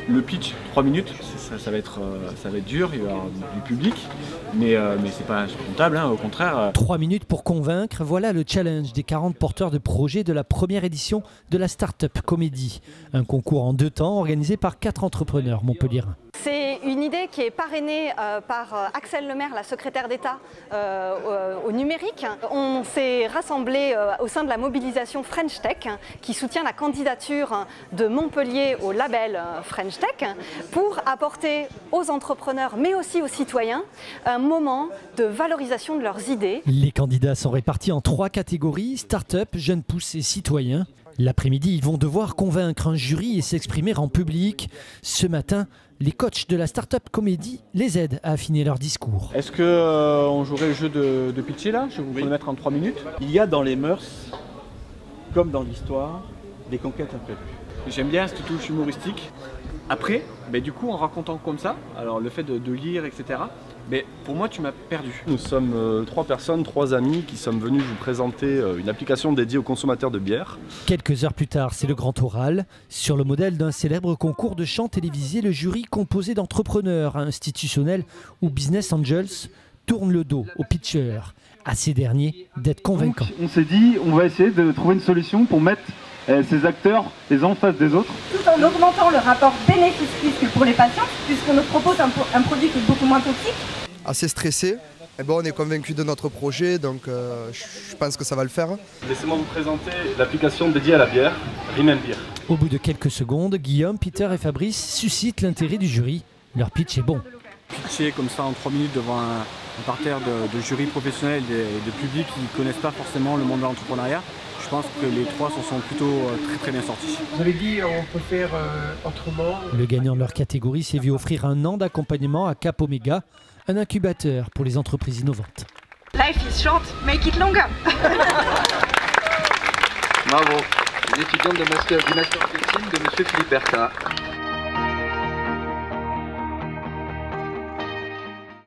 Le pitch, 3 minutes, ça va être dur, il va y avoir du public, mais c'est pas insurmontable, hein, au contraire. 3 minutes pour convaincre, voilà le challenge des 40 porteurs de projets de la première édition de la Startup Comédie. Un concours en 2 temps organisé par 4 entrepreneurs montpelliérains. C'est une idée qui est parrainée par Axel Lemaire, la secrétaire d'État au numérique. On s'est rassemblés au sein de la mobilisation French Tech qui soutient la candidature de Montpellier au label French Tech pour apporter aux entrepreneurs mais aussi aux citoyens un moment de valorisation de leurs idées. Les candidats sont répartis en 3 catégories, start-up, jeunes pousses et citoyens. L'après-midi, ils vont devoir convaincre un jury et s'exprimer en public. Ce matin, les coachs de la Startup Comédie les aident à affiner leur discours. Est-ce qu'on jouerait le jeu de pitcher là? Je vais vous le mettre en 3 minutes. Il y a dans les mœurs, comme dans l'histoire, des conquêtes imprévues. J'aime bien cette touche humoristique. Après, du coup, en racontant comme ça, alors le fait de lire, etc., pour moi, tu m'as perdu. Nous sommes 3 personnes, 3 amis qui sommes venus vous présenter une application dédiée aux consommateurs de bière. Quelques heures plus tard, c'est le grand oral. Sur le modèle d'un célèbre concours de chant télévisé, le jury, composé d'entrepreneurs institutionnels ou business angels, tourne le dos aux pitchers. À ces derniers d'être convaincants. Donc, on s'est dit, on va essayer de trouver une solution pour mettre ces acteurs les uns en face des autres. Tout en augmentant le rapport bénéfice-risque pour les patients, puisqu'on nous propose un produit qui est beaucoup moins toxique. Assez stressé, on est convaincu de notre projet, donc je pense que ça va le faire. Laissez-moi vous présenter l'application dédiée à la bière, Beer. Au bout de quelques secondes, Guillaume, Peter et Fabrice suscitent l'intérêt du jury. Leur pitch est bon. Pitcher comme ça en 3 minutes devant un parterre de jury professionnels et de public qui ne connaissent pas forcément le monde de l'entrepreneuriat, je pense que les 3 se sont plutôt très bien sortis. Vous avez dit on peut faire autrement. Le gagnant de leur catégorie s'est vu offrir 1 an d'accompagnement à Cap Omega, un incubateur pour les entreprises innovantes. Life is short, make it longer. Bravo, une étudiante du master of médecine de M. Philippe Bertha.